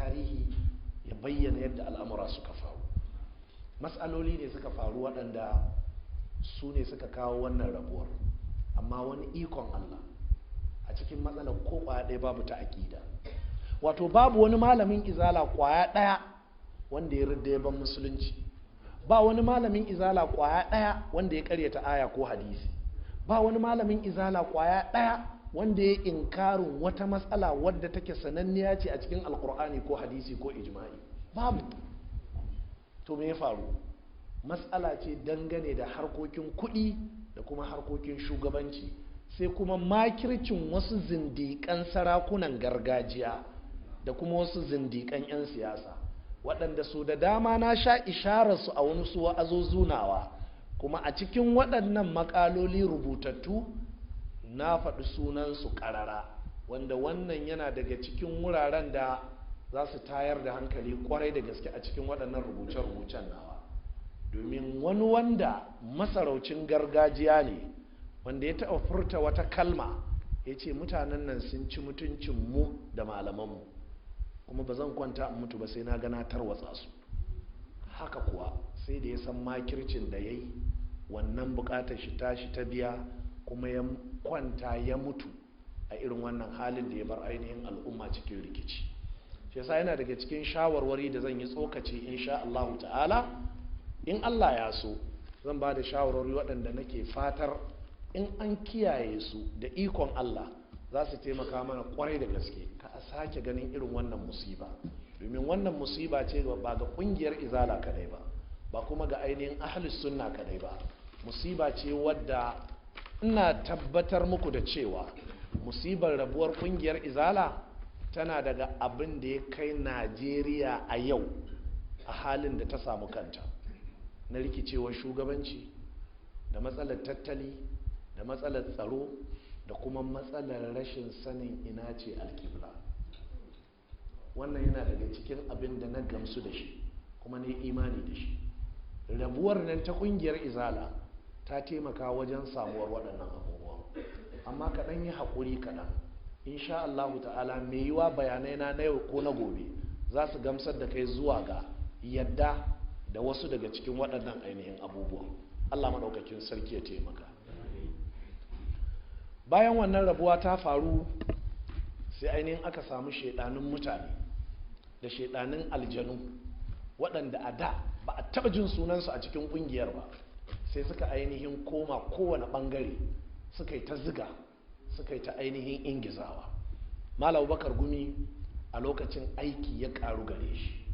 tarihi ya bayyana yadda al'amura suka faru. Matsaloli ne suka faru waɗanda su ne suka kawo wannan rabuwar, amma wani ikon Allah a cikin matsalar ko ƙwaya ɗaya babu ta aƙida. Wato babu wani malamin izala ƙwaya ɗaya wanda ya ridda ya ban musulunci, ba wani malamin izala ƙwaya ɗaya wanda ya ƙaryata aya ko hadisi, ba wani malamin izala ƙwaya ɗaya wanda ya inkarin wata matsala wadda take sananniya ce a cikin alkur'ani ko hadisi ko ijma'i, babu. To me ya faru? Matsala ce dangane da harkokin kuɗi da kuma harkokin shugabanci, sai kuma makircin wasu zindiƙan sarakunan gargajiya da kuma wasu zindiƙan 'yan siyasa waɗanda su da dama na sha ishararsu a wani su wa'azozunawa, kuma a cikin waɗannan makaloli rubutattu na faɗi sunansu ƙarara, wanda wannan yana daga cikin wuraren da za su tayar da hankali kwarai da gaske a cikin waɗannan rubuce-rubucen nawa. Domin wani wanda masaraucin gargajiya ne wanda ya taɓa furta wata kalma ya ce mutanen nan sun ci mutuncinmu da malamanmu, kuma ba zan kwanta in mutu ba sai na gana tarwatsa su. Haka kuwa sai da ya san makircin da ya yi, wannan bukatar shi tashi ta biya, kuma ya kwanta ya mutu a irin wannan halin da ya bar ainihin al'umma cikin rikici. Shi yasa yana daga cikin shawarwari da zan yi tsokaci insha Allah ta'ala, in Allah ya so zan ba da shawarwari waɗanda nake fatar in an kiyaye su da ikon Allah za su taimaka mana kwarai da gaske ka a sake ganin irin wannan musiba. Domin wannan musiba ce ba ga kungiyar izala kadai ba, ba kuma ga ainihin ahlus sunna kadai ba, musiba ce wadda ina tabbatar muku da cewa musibar rabuwar kungiyar izala tana daga abin da ya kai Najeriya a yau a halin da ta samu kanta na rikicewar shugabanci da matsalar tattali da matsalar tsaro da kuma matsalar rashin sanin ina ce alkibla. Wannan yana daga cikin abin da na gamsu da shi kuma ne imani da shi. Rabuwar nan ta kungiyar izala ta taimaka wajen samuwar waɗannan abubuwa, amma kaɗan yi haƙuri kaɗan, insha Allah ta'ala mai yiwa bayanai na yau ko na gobe za su gamsar da kai zuwa ga yadda da wasu daga cikin waɗannan ainihin abubuwa. Allah maɗaukakin sarki ya taimaka. Bayan wannan rabuwa ta faru sai ainihin aka samu shaidanin mutane da shaidanin aljanu waɗanda a da ba a taɓa jin sunansu a cikin ƙungiyar ba, sai suka ainihin koma kowane ɓangare suka yi ta ziga, suka yi ta ainihin ingizawa. Malam Abubakar Gumi a lokacin aiki ya ƙaru gare shi,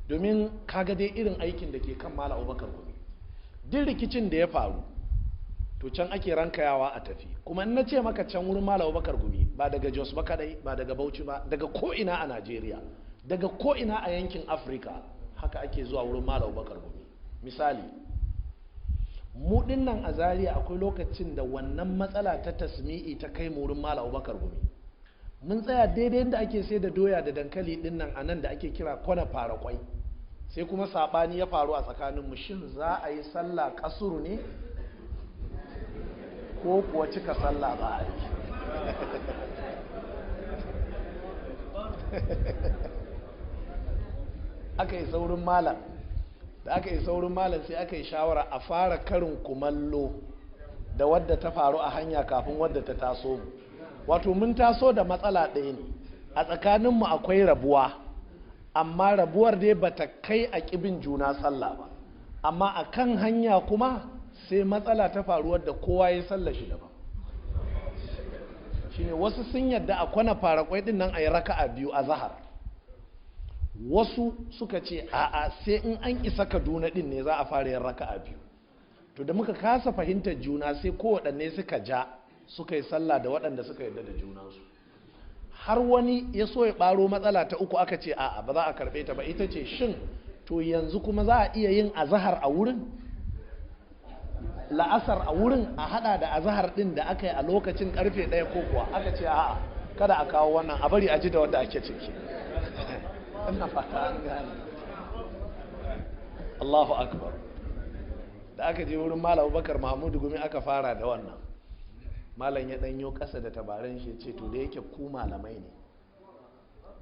domin kaga dai irin aikin da ke kan Malam Abubakar Gumi, duk rikicin da ya faru to can ake rankayawa a tafi. Kuma in na ce maka can wurin Malam Abubakar Gumi ba daga Jos ba kadai, ba daga Bauchi ba, daga ko'ina a Najeriya, daga ko'ina a yankin Afirka haka ake zuwa wurin Malam Abubakar Gumi. Misali, mu dinnan a Zaria akwai lokacin da wannan matsala ta tasmi'i ta kai mu wurin Malam Abubakar Gumi. Mun tsaya daidai da ake sai da doya da dankali dinnan a nan da ake kira kwana fara kwai, sai kuma sabani ya faru a tsakanin mu, shin za a yi sallah kasuru ne ko kuwa cika sallah ba a yi. Aka yi saurin malam, da aka yi saurin malam sai aka yi shawara a fara karin kumallo da wadda ta faru a hanya kafin wadda ta taso mu. Wato mun taso da matsala ɗaya ne, a tsakaninmu akwai rabuwa, amma rabuwar dai bata kai a ƙibin juna sallah ba, amma a kan hanya kuma sai matsala ta faru wadda kowa ya sallah shi daban. Shine wasu sun yadda a kwana fara kwai din nan a yi raka'a biyu a zahar, wasu suka ce a'a sai in an isa Kaduna din ne za a fara yin raka'a biyu. To da muka kasa fahimtar juna sai kowaɗanne suka ja suka yi sallah da waɗanda suka yadda da junansu, har wani ya so ya ɓaro matsala ta uku, aka ce a'a ba za a karɓe ta ba, ita ce shin to yanzu kuma za a iya yin azahar a wurin, la'asar a wurin, a hada da azahar din da aka yi a lokacin karfe 1 ko kuwa. Aka ce a'a kada a kawo wannan, a bari a ji da wanda ake ciki. ina fata an gane. Allahu akbar. Da aka je wurin Malam Abubakar Mahmudu Gumi aka fara da wannan, malam ya danyo kasa da tabaran shi ce to da yake ku malamai ne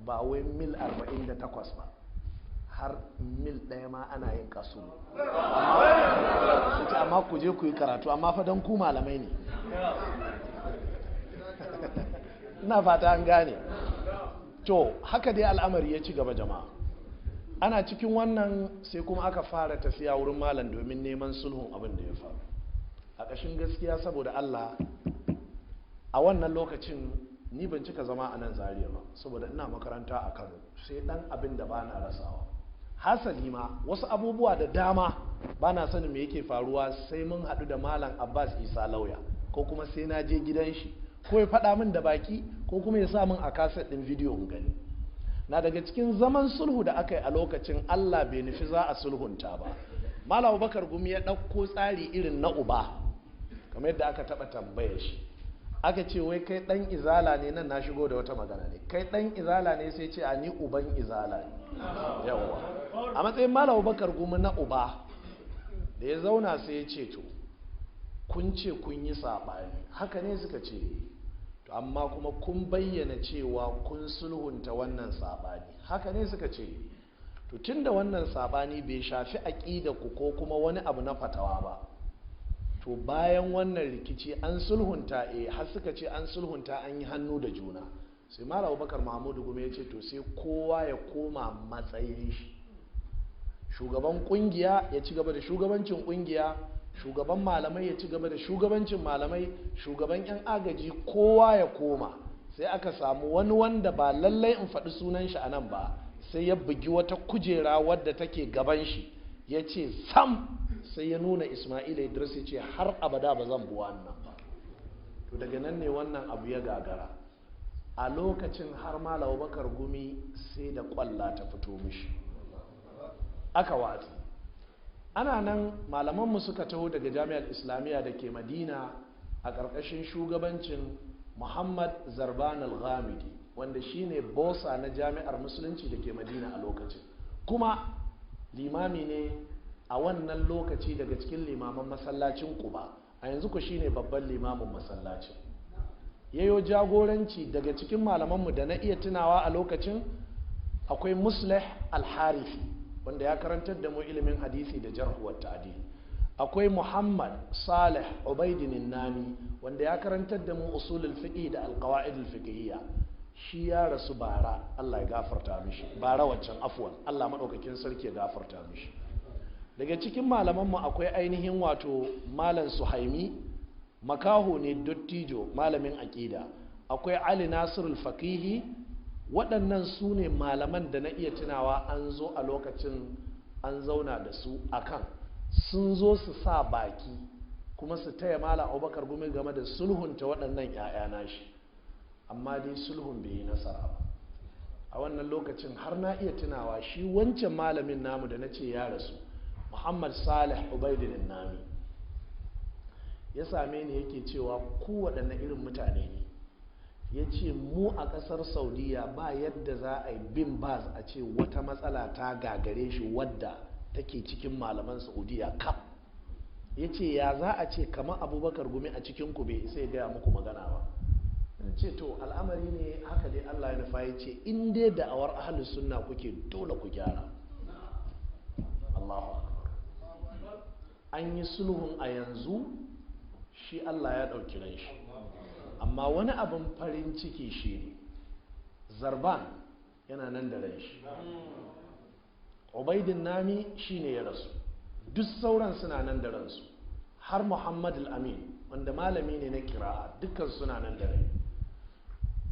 ba wai mil 48 ba, har mil 1 ma ana yin kasu. Amma ku je ku yi karatu, amma fa don ku malamai ne. Ina fata an gane. To haka dai al'amari ya ci gaba jama'a. Ana cikin wannan sai kuma aka fara tafiya wurin malam domin neman sulhun abin da ya faru. A ƙashin gaskiya saboda Allah, a wannan lokacin ni ban cika zama a nan Zaria ba saboda ina makaranta a Kano, sai dan abin da bana rasawa. Hasali ma wasu abubuwa da dama bana sanin me yake faruwa sai mun haɗu da malam Abbas Isa Lauya, ko kuma sai na je gidan shi, ko ya faɗa min da baki, ko kuma ya sa min a kaset ɗin bidiyo in gani. Na daga cikin zaman sulhu da aka yi a lokacin, Allah bai nufi za a sulhunta ba. Malam Abubakar Gumi ya ɗauko tsari irin na uba, kamar yadda aka taɓa tambaya shi. Aka ce wai kai ɗan izala ne, nan na shigo da wata magana ne, kai ɗan izala ne, sai ce a ni uban izala ne. Yawwa, a matsayin Malam Abubakar Gumi na uba, da ya zauna sai ya ce to kun ce kun yi saɓani, haka ne suka ce, to amma kuma kun bayyana cewa kun sulhunta wannan saɓani, haka ne suka ce, to tun da wannan saɓani bai shafi aƙida ku ko kuma wani abu na fatawa ba, to bayan wannan rikici an sulhunta, har suka ce an sulhunta, an yi hannu da juna. Sai Malam Abubakar Mahmudu Gumi ya ce to sai kowa ya koma matsayin shi, shugaban kungiya ya ci gaba da shugabancin kungiya, shugaban malamai ya ci gaba da shugabancin malamai, shugaban yan agaji kowa ya koma. Sai aka samu wani wanda ba lallai in faɗi sunan shi a nan ba, sai ya bugi wata kujera wadda take gaban shi, ya ce sam, sai ya nuna Ismaila Idris, ya ce har abada ba zan buwa nan ba. To daga nan ne wannan abu ya gagara. A lokacin har Malam Abubakar Gumi sai da kwalla ta fito mishi, aka watsi. Ana nan malamanmu suka taho daga Jami'ar Islamiyya da ke Madina a ƙarƙashin shugabancin Muhammad Zarban Al-Ghamidi, wanda shine bosa na Jami'ar Musulunci da ke Madina a lokacin, kuma limami ne a wannan lokaci daga cikin limaman masallacin Quba. A yanzu ku shine babban limamin masallacin. Yayo jagoranci daga cikin malamanmu da na iya tunawa a lokacin, akwai Muslih Al-Harifi wanda ya karantar da mu ilimin hadisi da jarh wa ta'dil. Akwai Muhammad Salih Ubaidin Nami wanda ya karantar da mu usulul fiqh da alqawaid al-fiqhiyya. Shi ya rasu bara, Allah ya gafarta mishi. Bara waccan afwan, Allah madaukakin sarki ya gafarta mishi. Daga cikin malamanmu akwai ainihin wato Malam Suhaimi, makaho ne dottijo, malamin aqida. Akwai Ali Nasirul Faqihi. Waɗannan su ne malaman da na iya tunawa an zo a lokacin an zauna da su akan sun zo su sa baki kuma su taya Malam Abubakar Gumi game da sulhunta waɗannan 'ya'ya nashi, amma dai sulhun bai yi nasara ba. A wannan lokacin har na iya tunawa shi wancan malamin namu da na ce ya rasu, Muhammad Salih Ubaidin Nami, ya same ni yake cewa ku waɗanne irin mutane ne. Ya ce mu a ƙasar Saudiya ba yadda za a yi bin baz a ce wata matsala ta gagare shi wadda take cikin malaman Saudiya kam. Ya ce ya za a ce kamar Abubakar Gumi a cikin ku bai sai gaya muku magana ba. Ya ce to al'amari ne haka dai Allah ya nufa. Ya ce in dai da'awar ahlus sunna kuke dole ku gyara. Allahu akbar. An yi sulhun a yanzu, shi Allah ya ɗauki ran shi. Amma wani abin farin ciki shi ne Zarban yana nan da ran shi, Ubaidin Nami shi ne ya rasu, duk sauran suna nan da ransu, har Muhammad Al-Amin wanda malami ne na kira'a, dukkan suna nan da rai.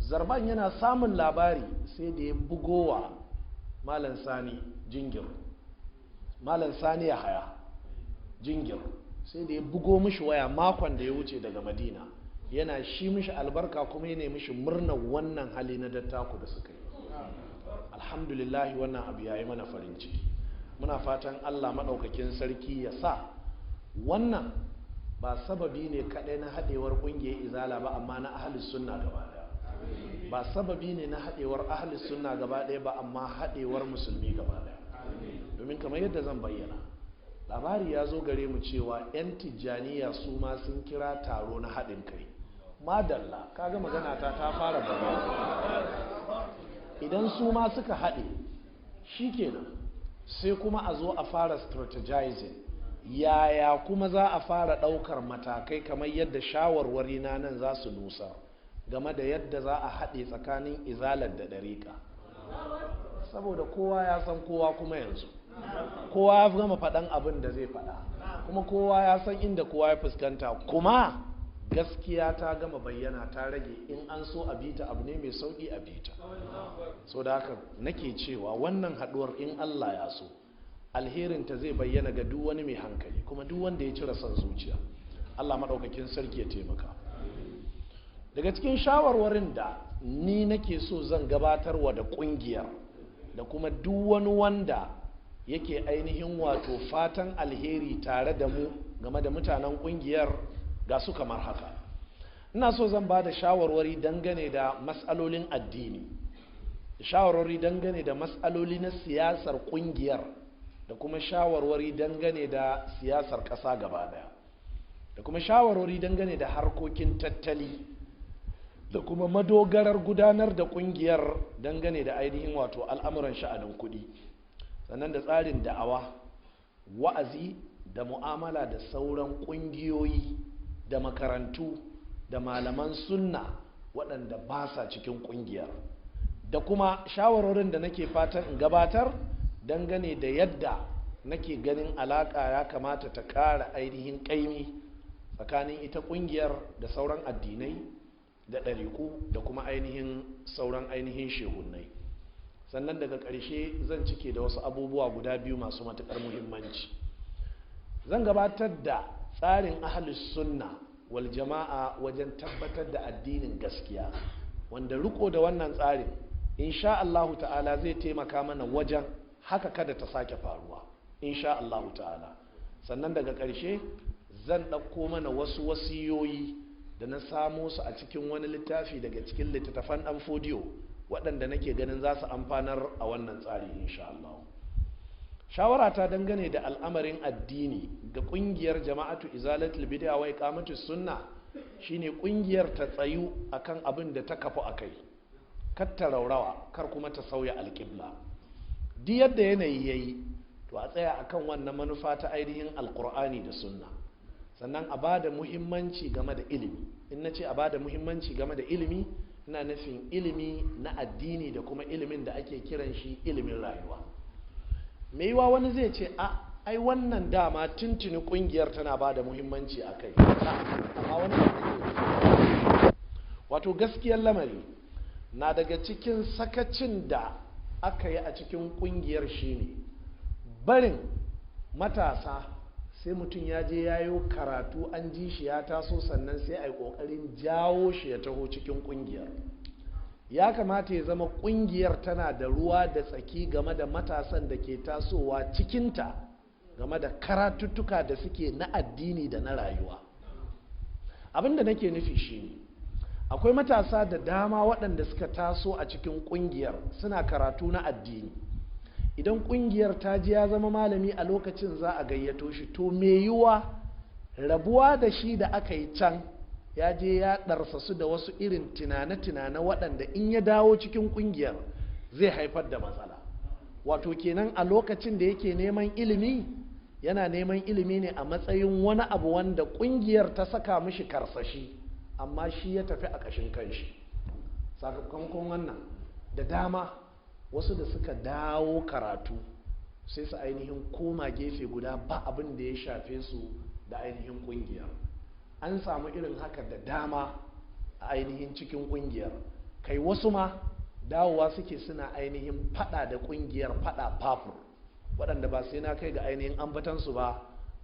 Zarban yana samun labari sai da ya bugowa Malam Sani Jingir, Malam Sani Yahaya Jingir, sai da ya bugo mishi waya makon da ya wuce daga Madina, yana shi mishi albarka kuma ya nemi mishi murnar wannan hali na dattaku da suka yi. Alhamdulillah wannan abu ya yi mana farin ciki. Muna fatan Allah maɗaukakin sarki ya sa wannan ba sababi ne kaɗai na haɗewar ƙungiyar izala ba, amma na ahlus sunna gaba ɗaya. Ba sababi ne na haɗewar ahlus sunna gaba ɗaya ba, amma haɗewar musulmi gaba ɗaya. Domin kamar yadda zan bayyana, labari ya zo gare mu cewa 'yan tijjaniya su ma sun kira taro na haɗin kai. Madalla, kaga magana ta fara bayyana. idan su ma suka haɗe shikenan sai kuma a zo a fara strategizing yaya kuma za a fara ɗaukar matakai kamar yadda shawarwari na nan za su nusa game da yadda za a haɗe tsakanin izalar da ɗariƙa, saboda kowa ya san kowa kuma yanzu kowa ya gama faɗan abin da zai faɗa kuma kowa ya san inda kowa ya fuskanta, kuma gaskiya ta gama bayyana ta rage in an so a bita abu ne mai sauƙi a bita. So da haka nake cewa wannan haɗuwar in Allah ya so alherinta zai bayyana ga duk wani mai hankali kuma duk wanda ya cire son zuciya. Allah maɗaukakin sarki ya taimaka. Daga cikin shawarwarin da ni nake so zan gabatarwa da ƙungiyar da kuma duk wani wanda yake ainihin wato fatan alheri tare da mu game da mutanen ƙungiyar ga su kamar haka. Ina so zan ba da shawarwari dangane da matsalolin addini, da shawarwari dangane da matsaloli na siyasar ƙungiyar, da kuma shawarwari dangane da siyasar ƙasa gaba daya, da kuma shawarwari dangane da harkokin tattali, da kuma madogarar gudanar da ƙungiyar dangane da ainihin wato al'amuran sha'anin kuɗi, sannan da tsarin da'awa, wa'azi da mu'amala da sauran ƙungiyoyi da makarantu da malaman sunna waɗanda ba sa cikin ƙungiyar, da kuma shawarorin da nake fatan in gabatar dangane da yadda nake ganin alaƙa ya kamata ta ƙara ainihin ƙaimi tsakanin ita ƙungiyar da sauran addinai da ɗariƙu da kuma ainihin sauran ainihin shehunnai. Sannan daga ƙarshe zan cike da wasu abubuwa guda biyu masu matuƙar muhimmanci. Zan gabatar da tsarin ahlus sunna wal jama'a wajen tabbatar da addinin gaskiya, wanda riko da wannan tsarin insha Allahu ta'ala zai taimaka mana wajen haka kada ta sake faruwa insha Allahu ta'ala. Sannan daga ƙarshe zan ɗauko mana wasu wasiyoyi da na samo su a cikin wani littafi daga cikin littattafan ɗan fodiyo waɗanda nake ganin za su amfanar a wannan tsari insha Allah. Shawara ta dangane da al'amarin addini ga ƙungiyar jama'atu izalatul bid'a wa iqamatus sunna shine ƙungiyar ta tsayu akan abin da ta kafu akai, kar ta raurawa, kar kuma ta sauya alƙibla. Duk yadda yanayi yayi to a tsaya akan wannan manufa ta ainihin alƙur'ani da sunna. Sannan a ba da muhimmanci game da ilimi. In na ce a ba da muhimmanci game da ilimi, ina nufin ilimi na addini da kuma ilimin da ake kiran shi ilimin rayuwa. Mai yiwa wani zai ce ai wannan dama tuntuni kungiyar tana ba da muhimmanci a kai, amma wani wato gaskiyar lamari na daga cikin sakacin da aka yi a cikin kungiyar shine barin matasa sai mutum ya je ya yi karatu an ji shi ya taso sannan sai a yi ƙoƙarin jawo shi ya taho cikin ƙungiyar. Ya kamata ya zama ƙungiyar tana da ruwa da tsaki game da matasan da ke tasowa cikinta game da karatuttuka da suke na addini da na rayuwa. Abin da nake nufi shi ne akwai matasa da dama waɗanda suka taso a cikin ƙungiyar suna karatu na addini. Idan kungiyar ta ji ya zama malami a lokacin za a gayyato shi, to me yiwa rabuwa da shi da aka yi can ya je ya ɗarsa su da wasu irin tunane-tunane waɗanda in ya dawo cikin kungiyar zai haifar da matsala. Wato kenan a lokacin da yake neman ilimi yana neman ilimi ne a matsayin wani abu wanda kungiyar ta saka mishi karsashi, amma shi ya tafi a ƙashin kanshi. Sakamakon wannan da dama wasu da suka dawo karatu sai su ainihin koma gefe guda ba abin da ya shafe su da ainihin kungiyar. An samu irin haka da dama a ainihin cikin kungiyar, kai wasu ma dawowa suke suna ainihin fada da kungiyar fada fafur, waɗanda ba sai na kai ga ainihin ambatansu ba.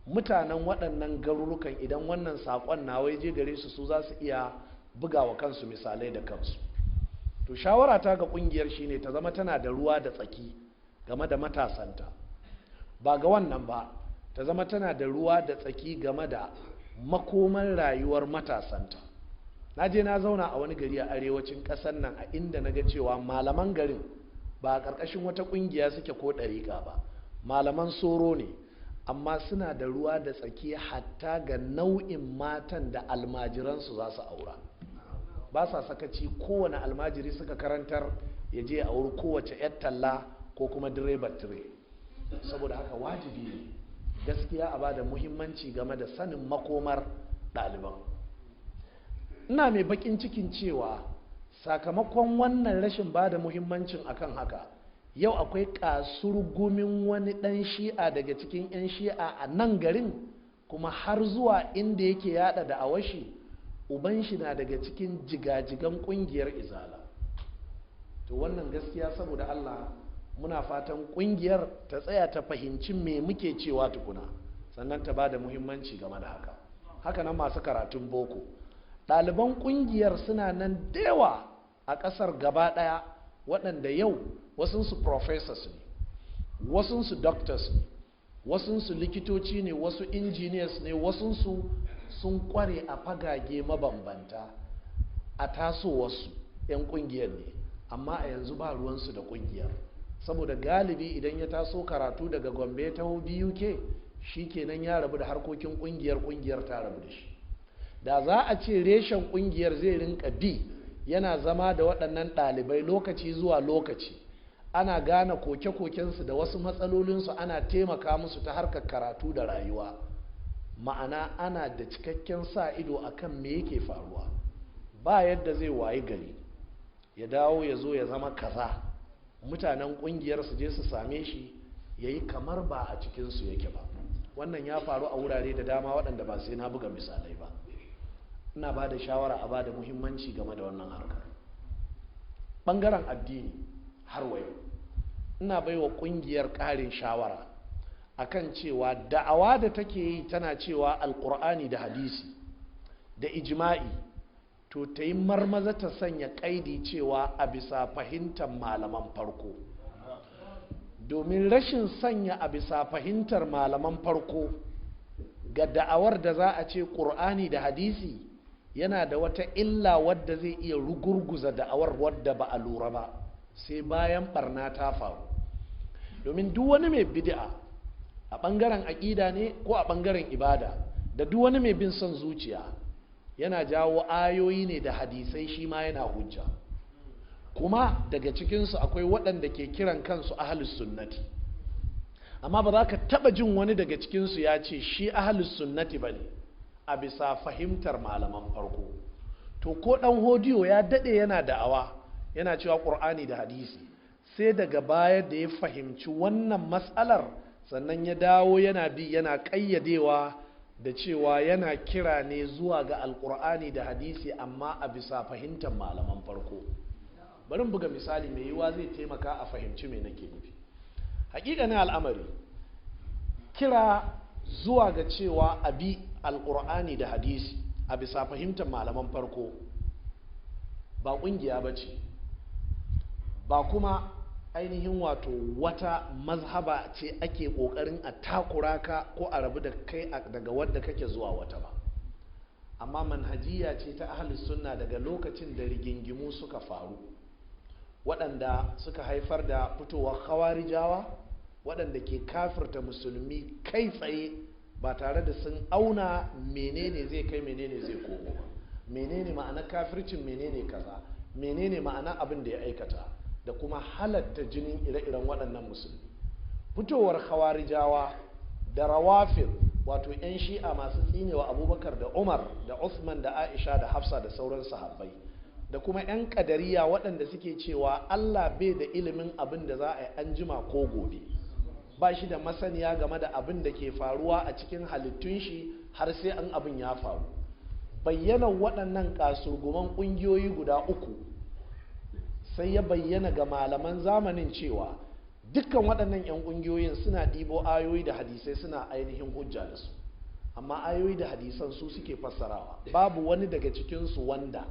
Mutanen waɗannan garurukan idan wannan saƙon na waje gare su za su iya bugawa kansu misalai da kansu. To shawara ta ga kungiyar shine ta zama tana da ruwa da tsaki game da matasanta. Ba ga wannan ba, ta zama tana da ruwa da tsaki game da makoman rayuwar matasanta. Na je na zauna a wani gari a arewacin ƙasar nan a inda na ga cewa malaman garin ba a ƙarƙashin wata ƙungiya suke ko ɗariƙa ba, malaman soro ne, amma suna da ruwa da tsaki hatta ga nau'in matan da almajiransu za su aura. Ba sa sakaci, kowane almajiri suka karantar ya je a wuri kowace 'yar talla ko kuma direbar tire. Saboda haka wajibi ne gaskiya a bada muhimmanci game da sanin makomar ɗaliban. Ina mai bakin cikin cewa sakamakon wannan rashin bada muhimmancin akan haka, yau akwai kasurgumin wani ɗan shi'a daga cikin 'yan shi'a a nan garin, kuma har zuwa inda yake yada da awashi uban shi na daga cikin jigajigan kungiyar izala. To wannan gaskiya saboda Allah muna fatan kungiyar ta tsaya ta fahimci me muke cewa tukuna, sannan ta bada muhimmanci game da haka. Haka nan masu karatun boko, ɗaliban kungiyar suna nan da yawa a ƙasar gaba ɗaya, waɗanda yau wasunsu professors ne, wasunsu doctors ne, wasunsu likitoci ne, wasu engineers ne, wasunsu sun kware a fagage mabambanta a tasowarsu 'yan kungiyar ne, amma a yanzu ba ruwansu da kungiyar. Saboda galibi idan ya taso karatu daga Gombe ta BUK, shi kenan ya rabu da harkokin kungiyar ta rabu da shi. Da za a ce reshen kungiyar zai rinka bi yana zama da waɗannan ɗalibai lokaci zuwa lokaci, ana gane koke-kokensu da wasu matsalolinsu, ana taimaka musu ta harkar karatu da rayuwa, ma'ana ana da cikakken sa ido akan me yake faruwa. Ba yadda zai wayi gari ya dawo ya zo ya zama kaza, mutanen kungiyar su je su same shi ya yi kamar ba a cikinsu yake ba. Wannan ya faru a wurare da dama waɗanda ba sai na buga misalai ba. Ina ba da shawara a ba da muhimmanci game da wannan harkar. Ɓangaren addini har wayo ina baiwa kungiyar ƙarin shawara akan cewa da'awa da take yi tana cewa alkur'ani da hadisi da ijma'i, to ta yi marmaza ta sanya kaidi cewa a bisa fahimtar malaman farko, domin rashin sanya a bisa fahimtar malaman farko ga da'awar da za a ce ƙur'ani da hadisi yana da wata illa wadda zai iya rugurguza da'awar wadda ba a lura ba sai bayan barna ta faru. Domin duk wani mai bid'a a ɓangaren aƙida ne ko a ɓangaren ibada, da duk wani mai bin son zuciya yana jawo ayoyi ne da hadisai, shi ma yana hujja. Kuma daga cikinsu akwai waɗanda ke kiran kansu ahlus sunnati, amma ba za ka taɓa jin wani daga cikinsu ya ce shi ahlus sunnati ba ne a bisa fahimtar malaman farko. To ko ɗan hodiyo ya daɗe yana da'awa yana cewa ƙur'ani da hadisi, sai daga baya da ya fahimci wannan matsalar sannan ya dawo yana bi yana ƙayyadewa da cewa yana kira ne zuwa ga alƙur'ani da hadisi amma a bisa fahimtar malaman farko. Bari buga misali mai yiwa zai taimaka a fahimci me nake nufi. Hakikanin al'amari, kira zuwa ga cewa a bi alƙur'ani da hadisi a bisa fahimtar malaman farko ba ƙungiya ba ce, ba kuma ainihin wato wata mazhaba ce ake kokarin a takura ka ko a rabu da kai daga wadda kake zuwa wata ba, amma manhajiya ce ta ahlus sunna daga lokacin da rigingimu suka faru waɗanda suka haifar da fitowar khawarijawa waɗanda ke kafirta musulmi kai tsaye ba tare da sun auna menene zai kai menene zai komo ba, menene ma'ana kafircin, menene kaza, menene ma'ana abin da ya aikata, da kuma halatta jinin ire-iren waɗannan musulmi. Fitowar khawarijawa da rawafir, wato 'yan shi'a masu tsinewa Abubakar da Umar da Uthman da Aisha da Hafsa da sauran sahabbai, da kuma 'yan kadariya waɗanda suke cewa Allah bai da ilimin abin da za a yi anjima ko gobe, ba shi da masaniya game da abin da ke faruwa a cikin halittun shi har sai an abin ya faru. Bayyana waɗannan kasurguman ƙungiyoyi guda uku sai ya bayyana ga malaman zamanin cewa dukkan waɗannan 'yan ƙungiyoyin suna ɗibo ayoyi da hadisai suna ainihin hujja da su, amma ayoyi da hadisan su suke fassarawa. Babu wani daga cikinsu wanda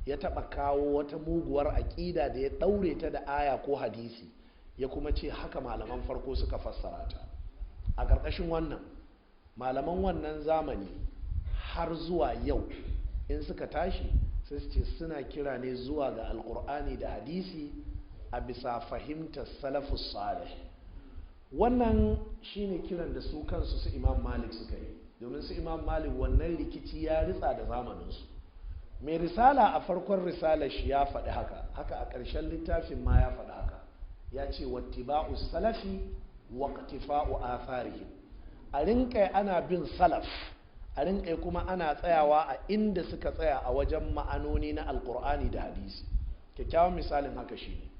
ya taɓa kawo wata muguwar aƙida da ya ɗaure ta da aya ko hadisi ya kuma ce haka malaman farko suka fassara ta. A ƙarƙashin wannan, malaman wannan zamani har zuwa yau in suka tashi sai su ce suna kira ne zuwa ga alkur'ani da hadisi a bisa fahimtar salafus salih. Wannan shine kiran da su kansu su Imam Malik suka yi, domin su Imam Malik wannan rikici ya ritsa da zamaninsu. mai risala a farkon risalar shi ya faɗi haka a ƙarshen littafin ma ya faɗi haka, ya ce wattiba'u salafi waqtifa'u atharihim, a rinƙai ana bin salaf, a rinƙai kuma ana tsayawa a inda suka tsaya a wajen ma'anoni na alƙur'ani da hadisi. Kyakkyawan misalin haka shine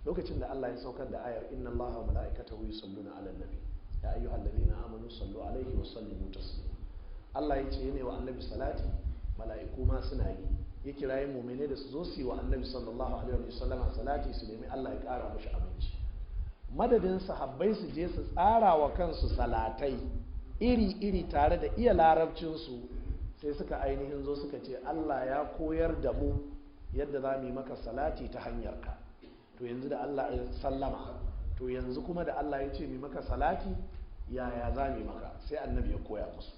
lokacin da Allah ya saukar da ayar inna Allaha wa mala'ikatahu yusalluna 'alan nabi ya ayyuhalladhina amanu sallu 'alaihi wa sallimu taslima. Allah ya ce yana wa annabi salati, mala'iku ma suna yi, ya kirayi mu'mine da su zo su yi wa annabi sallallahu alaihi wa sallam salati, su nemi Allah ya ƙara mashi aminci. Madadin sahabbai su je su tsara wa kansu salatai iri-iri tare da iya larabcinsu, sai suka ainihin zo suka ce Allah ya koyar da mu yadda za mu yi maka salati ta hanyarka. To yanzu da Allah ya sallama, to yanzu kuma da Allah ya ce mu maka salati, yaya za mu yi maka? Sai annabi ya koya musu.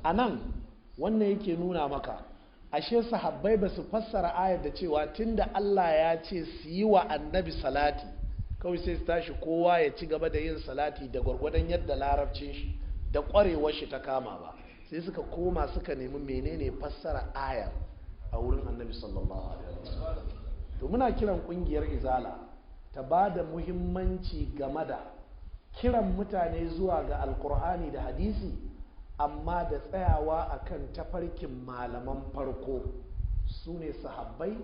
A nan wannan yake nuna maka ashe sahabbai ba su fassara ayar da cewa tunda Allah ya ce su yi wa annabi salati kawai sai su tashi kowa ya ci gaba da yin salati da gwargwadon yadda larabcin shi da kwarewar shi ta kama ba, sai suka koma suka nemi menene fassara ayar a wurin annabi sallallahu alaihi wasallam. To muna kiran kungiyar izala ta ba da muhimmanci game da kiran mutane zuwa ga alkur'ani da hadisi, amma da tsayawa akan tafarkin malaman farko su ne sahabbai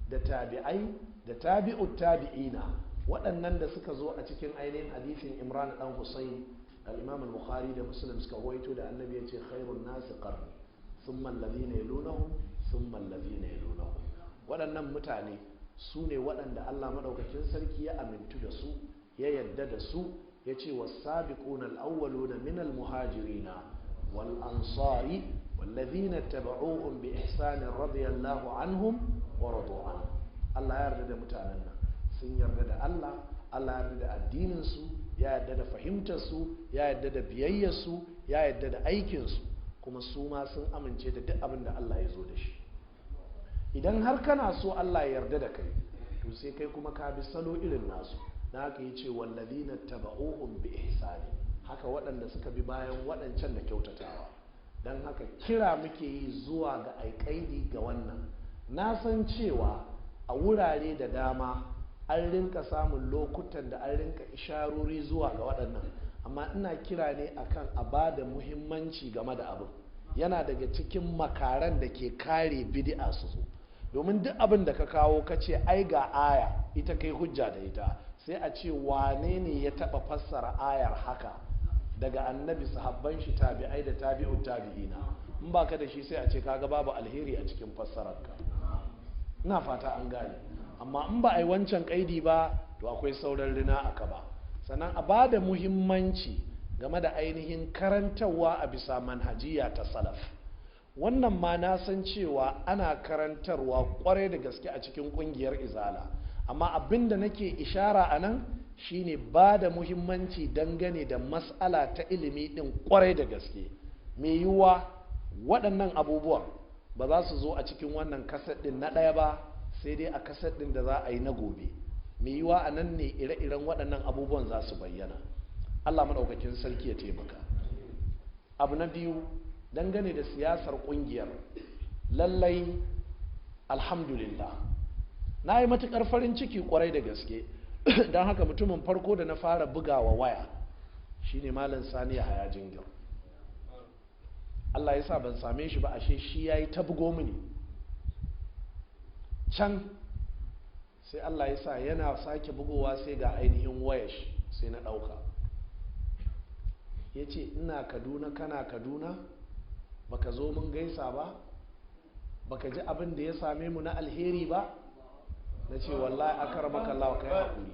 da tabi'ai da tabi'ut tabi'ina, waɗannan da suka zo a cikin ainihin hadisin Imran dan Husayn al-Imam al-Bukhari da Muslim suka rawaito da annabi ya ce khairun nasi qarni thumma alladhina yalunahum thumma alladhina yalunahum. Waɗannan mutane su ne waɗanda Allah madaukakin sarki ya amintu da su, ya yadda da su, ya ce was-sabiquna al-awwaluna min al-muhajirina والأنصار والذين اتبعوهم بإحسان رضي الله عنهم ورضوا عنه. الله يرضى متاننا sun yarda da Allah, Allah ya yarda da addininsu, ya yarda da fahimtarsu, ya yarda da biyayyarsu, ya yarda da aikinsu, kuma su ma sun amince da duk abin da Allah ya zo da shi. Idan har kana so Allah ya yarda da kai, to sai kai kuma ka bi salo irin nasu. Na haka yace wallazina tabauhum bi ihsani, haka waɗanda suka bi bayan waɗancan da kyautatawa. Don haka kira muke yi zuwa ga aikaidi ga wannan. Na san cewa a wurare da dama an rinka samun lokutan da an rinka isharori zuwa ga waɗannan, amma ina kira ne akan a ba da muhimmanci game da abin. Yana daga cikin makaran da ke kare bid'a su zo, domin duk abin da ka kawo ka ce ai ga aya ita kai hujja da ita, sai a ce wane ne ya taɓa fassara ayar haka daga annabi, sahabban shi, tabi'ai da tabi'ut tabi'ina. In baka da shi sai a ce kaga babu alheri a cikin fassararka. Ina fata an gane. Amma in ba a yi wancan kaidi ba, to akwai sauran rina aka ba. Sannan a ba da muhimmanci game da ainihin karantarwa a bisa manhajiya ta salaf. Wannan ma na san cewa ana karantarwa kwarai da gaske a cikin kungiyar izala, amma abin da nake ishara a nan shine ba da muhimmanci dangane da mas'ala ta ilimi din kwarai da gaske. Mai yiwuwa waɗannan abubuwan ba za su zo a cikin wannan kaset din na ɗaya ba, sai dai a kaset din da za a yi na gobe. Mai yiwuwa a nan ne ire-iren waɗannan abubuwan za su bayyana. Allah maɗaukakin sarki ya taimaka. Abu na biyu, dangane da siyasar ƙungiyar, lallai alhamdulillah na yi matuƙar farin ciki kwarai da gaske. Don haka mutumin farko da na fara bugawa waya shine Malam Sani Yahaya Jingir. Allah ya sa ban same shi ba, ashe shi ya yi ta bugo mini can, sai Allah ya sa yana sake bugowa sai ga ainihin wayar shi, sai na ɗauka. Ya ce ina Kaduna kana Kaduna, baka zo mun gaisa ba, baka ji abin da ya same mu na alheri ba. Na ce wallahi akramaka Allah kai hakuri,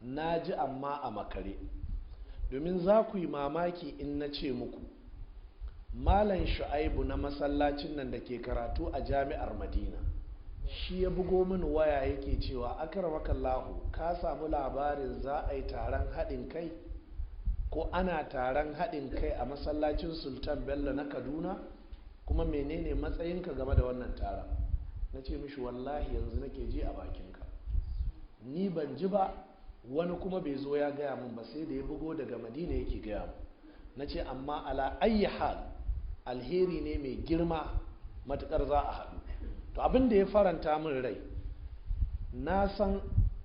na ji amma a makare, domin za ku yi mamaki in na ce muku Malam Shu'aibu na masallacin nan da ke karatu a jami'ar Madina, shi ya bugo min waya yake cewa akramaka Allah ka samu labarin za a yi taron haɗin kai ko ana taron haɗin kai a masallacin Sultan Bello na Kaduna, kuma menene matsayinka game da wannan taron? Na ce mishi wallahi yanzu nake ji a bakinka, ni ban ji ba, wani kuma bai zo ya gaya min ba, sai da ya bugo daga Madina yake gaya min. Na ce amma ala ayyi hal alheri ne mai girma matukar za a haɗu. To abin da ya faranta min rai, na san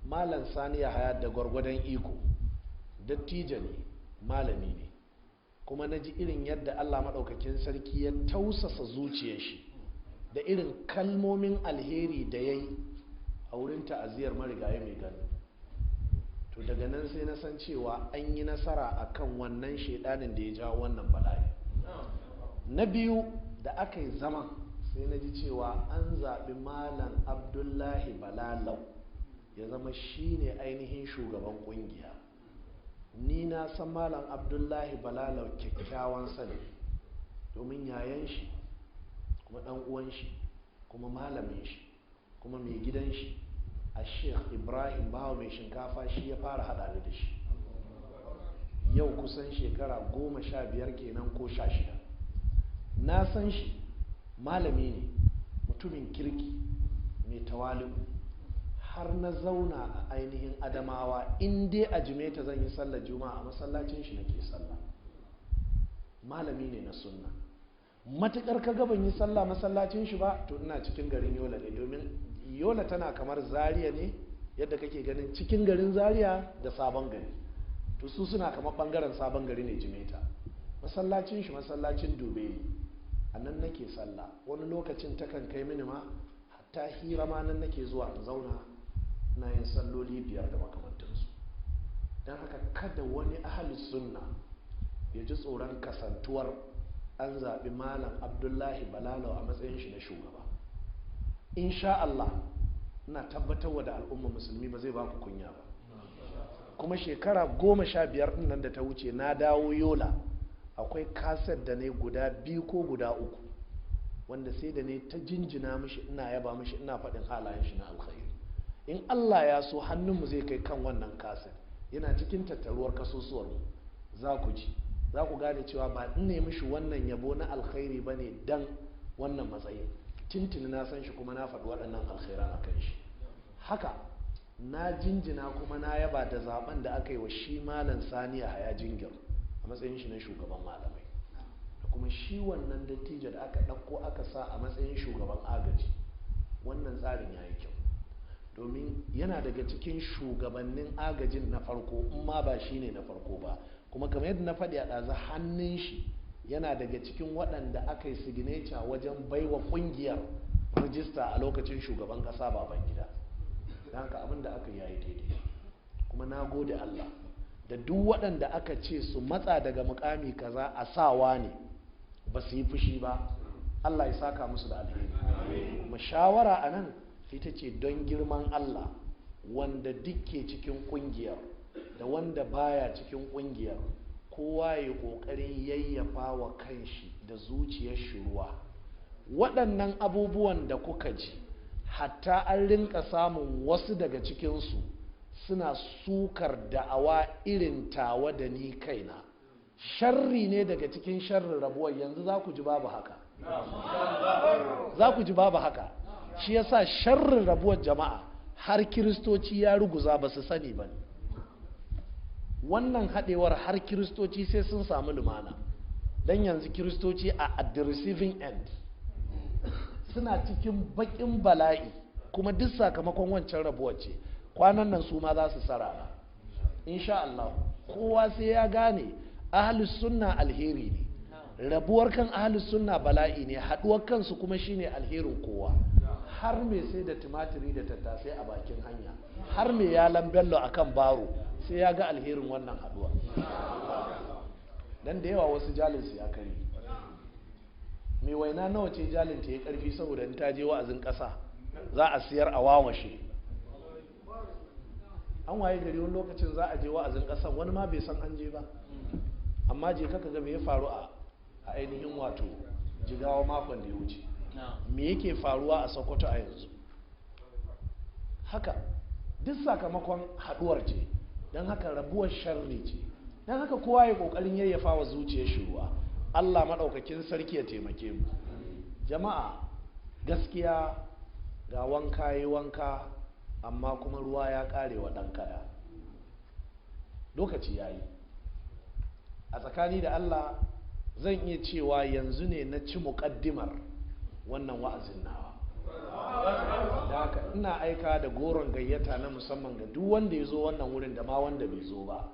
malam Sani Yahaya da gwargwadon iko dattijo ne, malami ne, kuma na ji irin yadda Allah maɗaukakin sarki ya tausasa zuciyar shi da irin kalmomin alheri da ya yi a wurin ta'aziyar marigayi mai gani. To daga nan sai na san cewa an yi nasara a kan wannan shaidanin da ya jawo wannan bala'i. Na biyu da aka yi zaman sai na ji cewa an zaɓi malam Abdullahi Balalau ya zama shi ne ainihin shugaban ƙungiya. Ni na san malam Abdullahi Balalau kyakkyawan sani, domin yayan shi kuma ɗan uwan shi kuma malamin shi kuma mai gidan shi a Sheikh Ibrahim Bawa mai shinkafa shi ya fara haɗa da shi. Yau kusan shekara 15 kenan ko 16. Na san shi malami ne, mutumin kirki mai tawali'u, har na zauna a ainihin Adamawa in dai a Jimeta zan yi sallar juma'a a masallacin shi nake sallah. Malami ne na sunna. Matukar ka ga ban yi sallah masallacin shi ba, to ina cikin garin Yola ne, domin Yola tana kamar Zaria ne, yadda kake ganin cikin garin Zaria da Sabon Gari. To su suna kamar bangaren Sabon Gari ne Jimeta. Masallacin shi masallacin Dube ne, a nan nake sallah. Wani lokacin takan kai mini ma hatta hira ma nan nake zuwa in zauna na yin salloli 5 da makamantansu. Don haka kada wani ahlus sunna ya ji tsoron kasantuwar an zaɓi malam Abdullahi Balalau a matsayin shi na shugaba. Insha Allah ina tabbatarwa da al'umma musulmi ba zai ba ku kunya ba. Kuma shekara 15 din nan da ta wuce na dawo Yola, akwai kaset da ne guda 2 ko guda 3 wanda sai da ne ta jinjina mishi, ina yaba mishi, ina faɗin halayen shi na alkhairi. In Allah ya so hannunmu zai kai kan wannan kaset, yana cikin tattaruwar kasusuwar mu, za ku ji, za ku gane cewa ba in ne mishi wannan yabo na alkhairi ba ne dan wannan matsayin. Tintini na san shi kuma na faɗi waɗannan alkhairan a kan shi. Haka na jinjina kuma na yaba da zaben da aka yi wa shi malam Sani Yahaya Jingir a matsayin shi na shugaban malamai, da kuma shi wannan dattijo da aka ɗauko aka sa a matsayin shugaban agaji. Wannan tsarin ya yi kyau, domin yana daga cikin shugabannin agajin na farko, in ma ba shi ne na farko ba. Kuma kamar yadda na faɗi a ɗazu, hannun shi yana daga cikin waɗanda aka yi signature wajen baiwa ƙungiyar rajista a lokacin shugaban ƙasa Babangida. Don haka abin da aka yayi daidai, kuma na gode Allah da duk waɗanda aka ce su matsa daga mukami kaza a sawa ne ba su yi fushi ba. Allah ya saka musu da alheri. Kuma shawara a nan ita ce, don girman Allah, wanda dukke cikin ƙungiyar da wanda baya cikin ƙungiyar, kowa ya ƙoƙarin yayyafa wa kanshi da zuciyar shi ruwa. Waɗannan abubuwan da kuka ji, hatta an rinka samun wasu daga cikinsu suna sukar da'awa irin tawa da ni kaina. Sharri ne daga cikin sharrin rabuwar. Yanzu za ku ji babu haka, za ku ji babu haka. Shi yasa sharrin rabuwar jama'a har kiristoci ya ruguza ba su sani ba ne. Wannan haɗewar har kiristoci sai sun samu lumana, don yanzu kiristoci a at the receiving end suna cikin baƙin bala'i, kuma duk sakamakon wancan rabuwar ce. Kwanan nan su ma za su sarara insha Allah. Kowa sai ya gane ahlus sunna alheri ne, rabuwar kan ahlus sunna bala'i ne, haɗuwar kansu kuma shine alherin kowa. Har mai sai da tumatiri da tattasai a bakin hanya, har mai yalan bello akan baro, sai ya ga alherin wannan haɗuwa. Dan da yawa wasu jalinsu ya kare. Mai waina nawa ce jalinta ya karfi saboda in ta je wa'azin ƙasa za a siyar a wawashe. An waye gari wani lokacin za a je wa'azin ƙasan wani ma bai san an je ba, amma je kaka ga me ya faru a ainihin wato Jigawa makon da ya wuce, me yake faruwa a Sokoto a yanzu. Haka duk sakamakon haɗuwar ce. Don haka rabuwar sharri ce. Don haka kowa ya ƙoƙarin yayyafa wa zuciyar shi ruwa. Allah maɗaukakin sarki ya taimake mu. Jama'a, gaskiya ga wanka yi wanka, amma kuma ruwa ya ƙare wa ɗan kada. Lokaci ya yi. A tsakani da Allah zan iya cewa yanzu ne na ci muƙaddimar wannan wa'azin nawa. Da haka ina aika da goron gayyata na musamman ga duk wanda ya zo wannan wurin da ma wanda bai zo ba,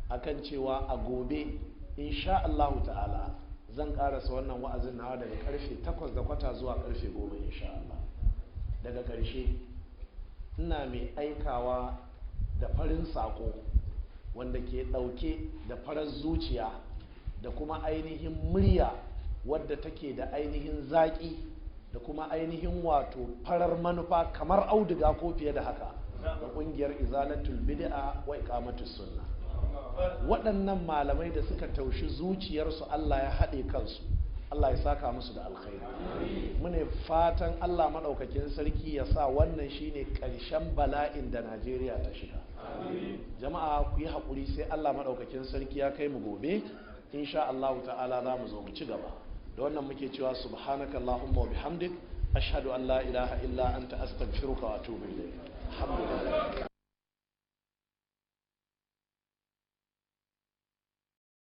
akan cewa a gobe insha Allah ta'ala zan karasa wannan wa'azin nawa daga karfe 8:15 zuwa karfe 10 insha Allah. Daga karshe ina mai aikawa da farin sako wanda ke dauke da farar zuciya da kuma ainihin murya wadda take da ainihin zaki da kuma ainihin wato farar manufa kamar auduga ko fiye da haka da kungiyar izalatul bid'a wa iqamatus sunna. Waɗannan malamai da suka taushi zuciyarsu Allah ya haɗe kansu, Allah ya saka musu da alkhairi. Mune fatan Allah maɗaukakin sarki ya sa wannan shine ƙarshen bala'in da Najeriya ta shiga. Jama'a ku yi haƙuri sai Allah maɗaukakin sarki ya kai mu gobe, insha Allah ta'ala za mu zo mu ci gaba. Da wannan muke cewa subhanaka Allahumma wa bihamdik ashhadu an la ilaha illa anta astaghfiruka wa atubu ilayk. Alhamdulillah.